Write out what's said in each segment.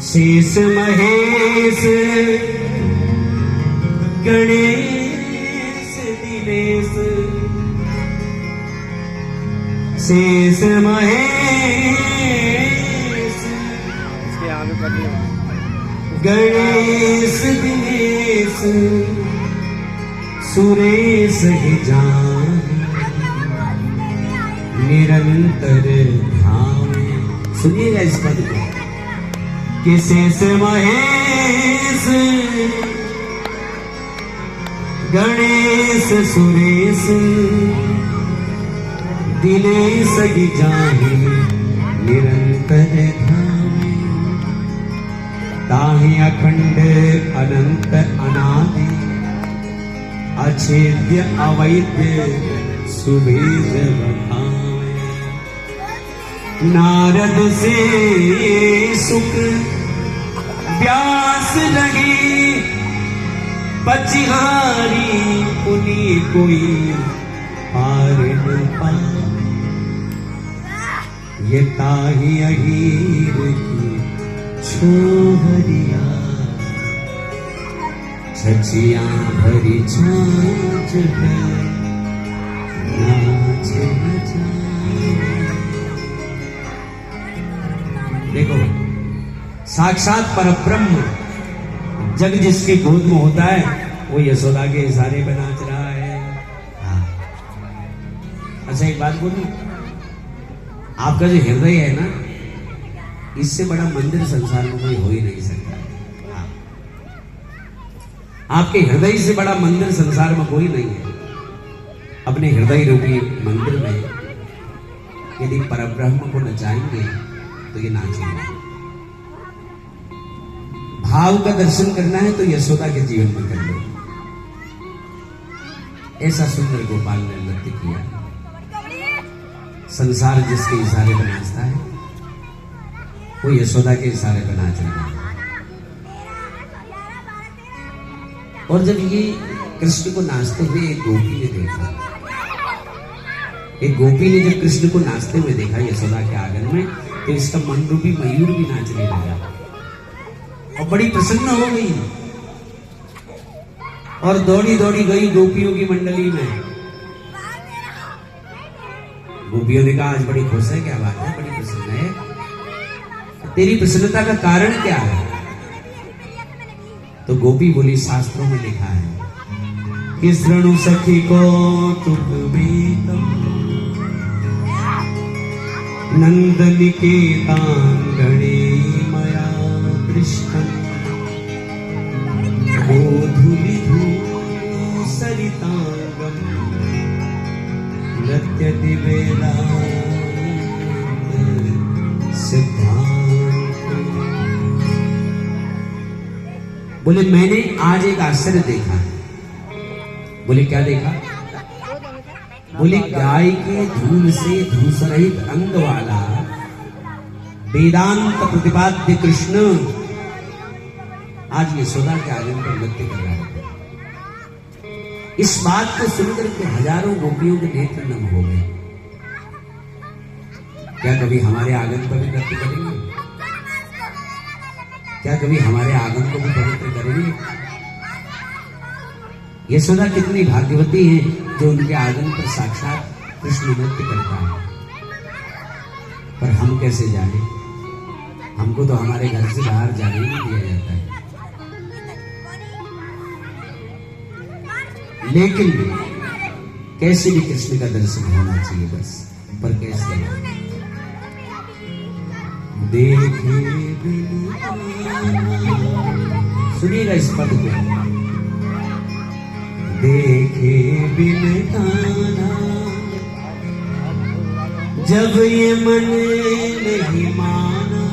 शेष महेश गणेश दिनेश, शेष महेश गणेश दिनेश, सुरेश ही जान निरंतर धाम। सुनिएगा इस पद को कि शेष महेश गणेश सुरेश, दिनेश ही जाहि निरंतर धाम। ताहि अखंड अनंत अनादि, अछेद्य अवैद्य सुभेद बखावे। नारद से शुक्र व्यास लगी, पचिहारी पुनि कोई पार न पाए। ये ताहि अहीर की छोहरिया, छचिया भरी छाछ है नाच न जाए। देखो, साक्षात परब्रह्म जग जिसके गोद में होता है वो यशोदा के इशारे पे नाच रहा है। अच्छा एक बात बोलूं, आपका जो हृदय है ना, इससे बड़ा मंदिर संसार में कोई हो ही नहीं सकता। आपके हृदय से बड़ा मंदिर संसार में कोई नहीं है। अपने हृदय रूपी मंदिर में यदि परब्रह्म को नचाएंगे तो ये नाचेंगे। भाव का दर्शन करना है तो यशोदा के जीवन में कर लो। ऐसा सुंदर गोपाल ने नृत्य किया। संसार जिसके इशारे पर नाचता है वो यशोदा के इशारे पर नाच रहा है। और जब ये कृष्ण को नाचते हुए एक गोपी ने देखा, एक गोपी ने जब कृष्ण को नाचते हुए देखा यशोदा के आंगन में, तो इसका मन रूपी मयूर भी नाचने लगा और बड़ी प्रसन्न हो गई और दौड़ी दौड़ी गई गोपियों की मंडली में। गोपियों ने कहा आज बड़ी खुश है, क्या बात है, बड़ी प्रसन्न है, तेरी प्रसन्नता का कारण क्या है? तो गोपी बोली शास्त्रों में लिखा है कि शृणु सखी को तुक बेतम, नंद निकेतांगणे मया दृष्टम, गोधूलि धूलि सरितांगम, नृत्यति वेदांत सिद्धांत। बोले मैंने आज एक आश्चर्य देखा है। बोले क्या देखा? बोले गाय के धूल से धूस रहित अंग वाला वेदांत प्रतिपाद्य कृष्ण आज यशोदा के आंगन पर नृत्य कर रहा है। इस बात को सुनकर के हजारों गोपियों के नेत्र नम हो गए। क्या कभी हमारे आंगन पर भी नृत्य करेंगे? क्या कभी हमारे आंगन को भी पवित्र करेंगे? यशोदा कितनी भाग्यवती है जो उनके आंगन पर साक्षात कृष्ण नृत्य करता है। पर हम कैसे जाने? हमको तो हमारे घर से बाहर जाने नहीं दिया जाता है। लेकिन कैसे भी कृष्ण का दर्शन होना चाहिए बस। पर कैसे? देखे सुनिएगा इस पद को, देखे बिन ताना जब ये मन नहीं माना,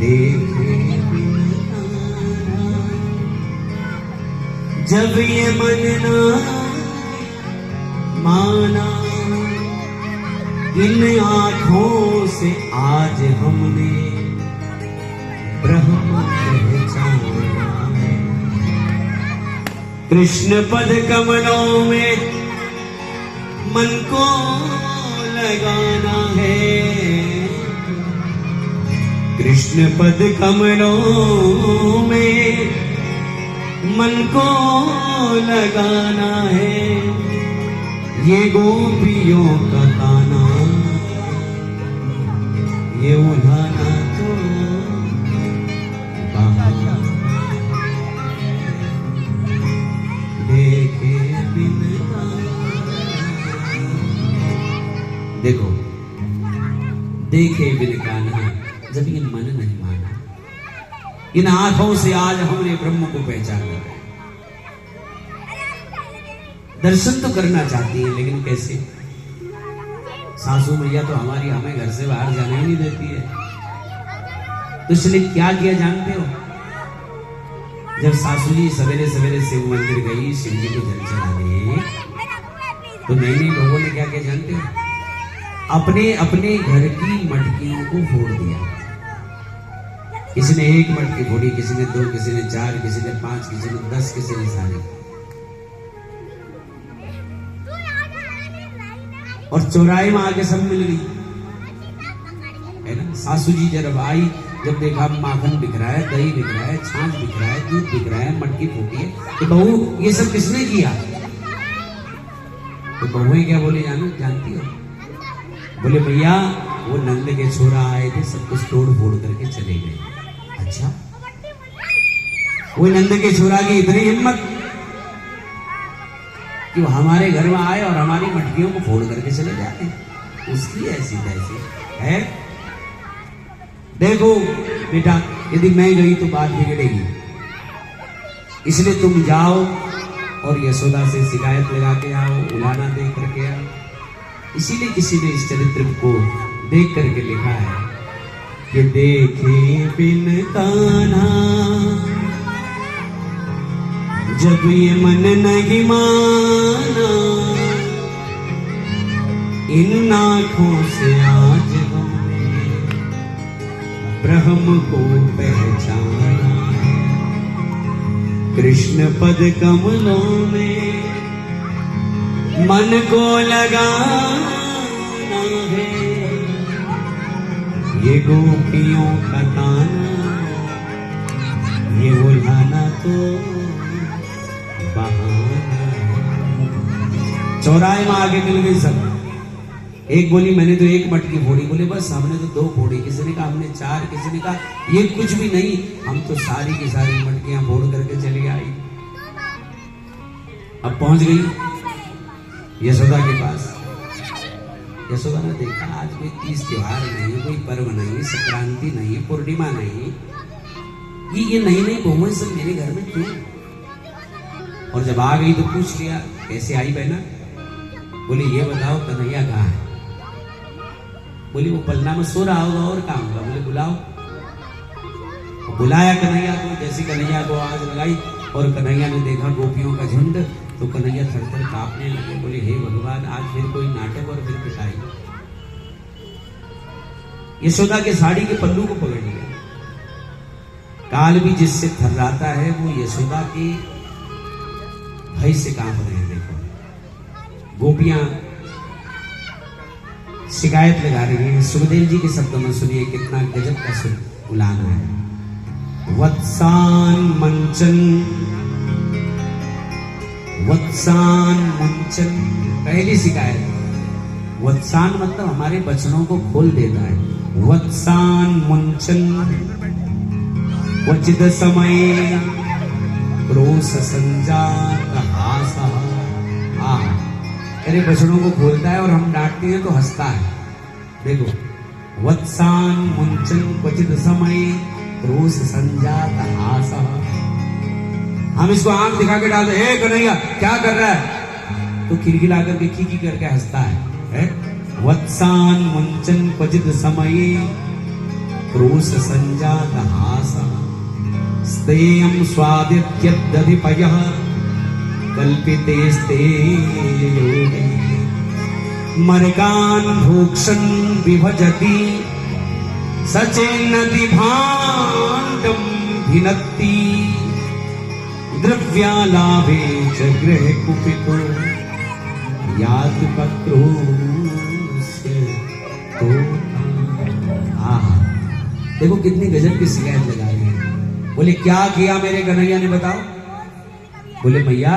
देखे बिन ताना जब ये मन ना माना, इन आंखों से आज हमने ब्रह्म पहचाना है। कृष्ण पद कमलों में मन को लगाना है, कृष्ण पद कमलों में मन को लगाना है, ये गोपियों का ताना, ये उल्हाना तो बहाना, देखे बिन देखो देखे बिन कान्हा, जब ये मन नहीं माना, इन आंखों से आज हमने ब्रह्म को पहचाना। दर्शन तो करना चाहती है, लेकिन कैसे? सासू मैया तो हमारी हमें घर से बाहर जाने ही नहीं देती है। तो इसने क्या किया जानते हो? जब सासू जी सवेरे सवेरे शिव मंदिर गई शिव जी को जल चढ़ाने, तो नई नई लोगों ने क्या किया जानते हो? अपने अपने घर की मटकियों को फोड़ दिया। किसी ने 1 मटकी फोड़ी, किसी ने 2, किसी ने 4, किसी ने 5, किसी ने 10, किसी ने सारी। और चौराहे में आके सब मिल गई, है ना। सासू जी जब आई, जब देखा माखन बिक रहा है, दही बिक रहा है, छाछ बिक रहा है, दूध बिक रहा है, मटकी फूटी है, तो बहू ये सब किसने किया? तो बहुएं क्या बोली जानती हो? बोले भैया वो नंद के छोरा आए थे, सब कुछ तोड़ फोड़ करके चले गए। अच्छा, वो नंद के छोरा की इतनी हिम्मत कि वो हमारे घर में आए और हमारी मटकियों को फोड़ करके चले जाते, उसकी ऐसी तैसी है। देखो बेटा, यदि मैं गई तो बात बिगड़ेगी, इसलिए तुम जाओ और यशोदा से शिकायत लगा के आओ, उलाना दे करके आओ। इसीलिए किसी ने इस चरित्र को देख करके लिखा है कि देखे बिन कान्हा, जब ये मन नहीं माना, इन आँखों से आज हमने ब्रह्म को पहचाना। कृष्ण पद कमलों में मन को लगाना है, ये गोपियों का ताना, ये उल्हाना तो बहाना। चौराहे में आगे मिल गई सब। एक बोली मैंने तो 1 मटकी फोड़ी, बोले बस हमने तो 2 फोड़ी, किसी ने कहा हमने 4, किसी ने कहा ये कुछ भी नहीं, हम तो सारी की सारी मटकियां फोड़ करके चली आई। अब पहुंच गई यशोदा के पास। यशोदा ने देखा आज कोई तीज त्योहार नहीं, कोई पर्व नहीं, संक्रांति नहीं, पूर्णिमा नहीं, ये नई नई बहुएं सब मेरे घर में क्यों? और जब आ गई तो पूछ लिया कैसे आई बहना? बोले ये बताओ कन्हैया कहाँ है? बोली वो पलना में सो रहा होगा, और कहाँ होगा? बोले बुलाओ। बुलाया कन्हैया को, जैसे कन्हैया को आवाज लगाई और कन्हैया ने देखा गोपियों का झुंड, तो कन्हैया थर-थर कांपने लगे। बोले हे भगवान, आज फिर कोई नाटक और फिर पिटाई। यशोदा के साड़ी के पल्लू को पकड़ लिया। काल भी जिससे थर्राता है वो यशोदा के भय से कांप रहे हैं। देखो गोपियां शिकायत लगा रही हैं। सुखदेव जी के शब्दों में सुनिए कितना गजब का उलाना है। वत्सान मंचन, वत्सान मंचन, पहली शिकायत। वत्सान मतलब हमारे वचनों को खोल देता है। वत्सान मंचन क्वचित समय क्रोश संजात हासः। तेरे वचनों को खोलता है और हम डांटते हैं तो हंसता है। देखो वत्सान मुंचन क्वचित समय क्रोश संजात हासः। हम इसको आंख दिखा के डालते, हे कन्हैया क्या कर रहा है? तो खिलखिला करके खीखी करके हंसता है। वत्सान मुंचन क्वचित समय क्रोश संजात हासः। स्तेयं स्वादित्यदधिपयः कल्पितेस्ते योगे। मर्गान् भोक्षन् विभजति सचेन्नति भाण्डं भिनत्ति। द्रव्यालाभे च गृहे कुपितो याति पत्रोस्य तो। देखो कितनी गजब की शिकायत लगा रहे हैं। बोले क्या किया मेरे कन्हैया ने बताओ। बोले मैया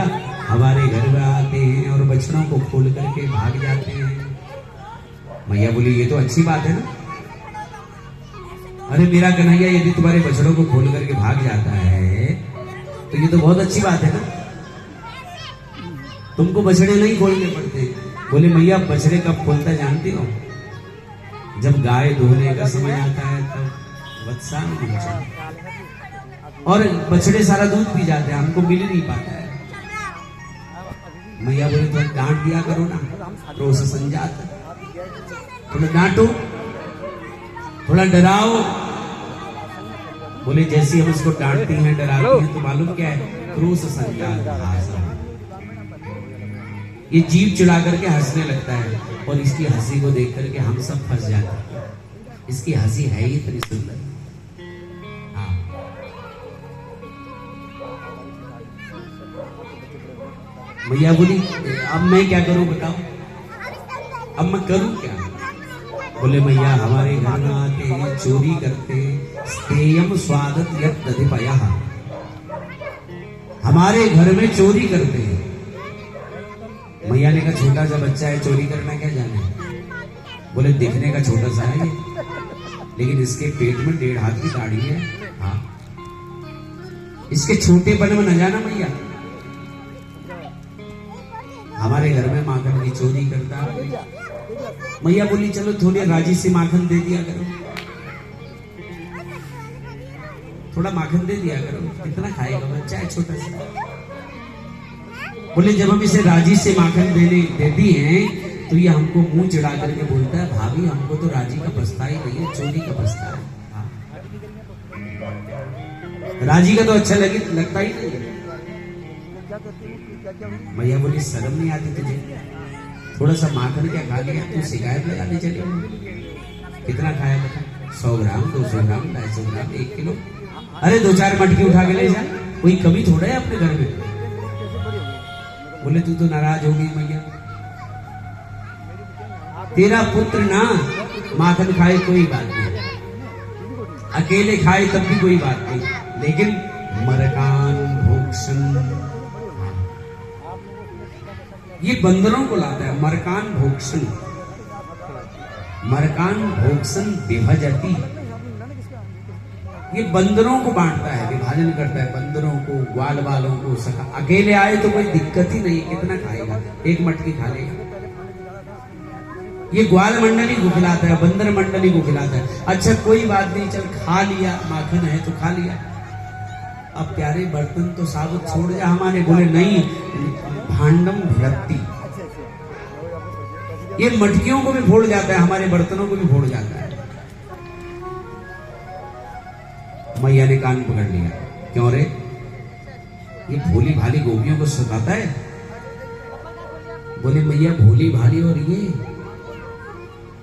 हमारे घर में आते हैं और बछड़ों को खोल करके भाग जाते हैं। मैया बोली ये तो अच्छी बात है ना। अरे मेरा कन्हैया यदि तुम्हारे बछड़ों को खोल करके भाग जाता है तो ये तो बहुत अच्छी बात है ना, तुमको बछड़े नहीं खोलने पड़ते। बोले मैया बछड़े कब खोलता जानती हो, जब गाय दोहने का समय आता है तब वत्सा और बछड़े सारा दूध पी जाते हैं, हमको मिल नहीं पाता है। मैया बोले तो डांट दिया करो ना, रोज संजात, थोड़ा डांटो, थोड़ा डराओ। बोले जैसे हम इसको डांटती हैं डराती हैं तो मालूम क्या है, क्रोध संजात, ये जीभ चुड़ा करके हंसने लगता है और इसकी हंसी को देख करके हम सब फंस जाते हैं। इसकी हंसी है ही इतनी सुंदर। हाँ मैया बोली अब मैं क्या करूं बताओ, अब मैं करूं क्या। बोले मैया हमारे घर में आते हैं चोरी करते, स्तेयम स्वादत यत् दधिपयः, हमारे घर में चोरी करते हैं। मैया ने कहा छोटा सा बच्चा है चोरी करना क्या जाने। बोले दिखने का छोटा सा है ये, लेकिन इसके पेट में 1.5 हाथ की दाढ़ी है। हाँ इसके छोटेपन में न जाना मैया, हमारे घर में माखन की चोरी करता। मैया बोली चलो थोड़ी राजी से माखन दे दिया करो, थोड़ा माखन दे दिया करो, कितना खाएगा बच्चा है छोटा सा। बोले जब हम इसे राजी से माखन देती हैं तो ये हमको मुंह चिढ़ा करके बोलता है भाभी हमको तो राजी का पछता ही नहीं है, चोरी का पछता है। राजी का तो अच्छा लगता ही नहीं है। मैया बोली शर्म नहीं आती तुझे, थोड़ा सा माखन क्या खा लिया तू शिकायत लगाने चले। कितना खाया बता, 100 ग्राम 200 ग्राम 250 ग्राम 1 किलो। अरे 2-4 मटकी उठा के ले जा, कोई कमी थोड़ा है अपने घर में। बोले तू तो नाराज हो गई मैया, तेरा पुत्र ना माखन खाए कोई बात नहीं, अकेले खाए तब भी कोई बात नहीं, लेकिन मरकान भोक्षण, ये बंदरों को लाता है। मरकान भोक्षण, मरकान भोक्षण विभजति, ये बंदरों को बांटता है, विभाजन करता है बंदरों को, ग्वाल वालों को, सका। अकेले आए तो कोई दिक्कत ही नहीं, कितना खाएगा, 1 मटकी खा लेगा। ये ग्वाल मंडली को खिलाता है, बंदर मंडली को खिलाता है। अच्छा कोई बात नहीं, चल खा लिया, माखन है तो खा लिया, अब प्यारे बर्तन तो साबुत छोड़ जा हमारे। बोले नहीं, भांडम भ्रक्ति, ये मटकियों को भी फोड़ जाता है, हमारे बर्तनों को भी फोड़ जाता है। मैया ने कान पकड़ लिया, क्यों रे, ये भोली भाली गोपियों को सताता है। बोले मैया भोली भाली और ये,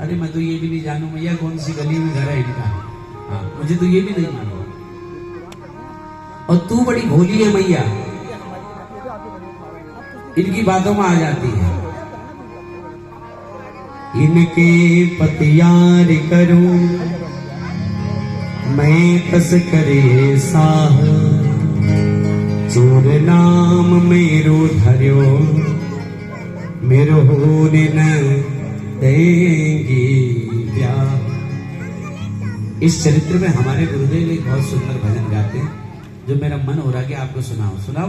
अरे मैं तो ये भी नहीं जानू मैया कौन सी गली में घर है इनका। हाँ मुझे तो ये भी नहीं मालूम, और तू बड़ी भोली है मैया, इनकी बातों में आ जाती है। इनके पतियार करूं मैं तस करे साह, चोर नाम मेरो धर्यो मेरो होने न देंगी ब्याह। इस चरित्र में हमारे गुरुदेव एक बहुत सुंदर भजन गाते हैं जो मेरा मन हो रहा है कि आपको सुनाओ।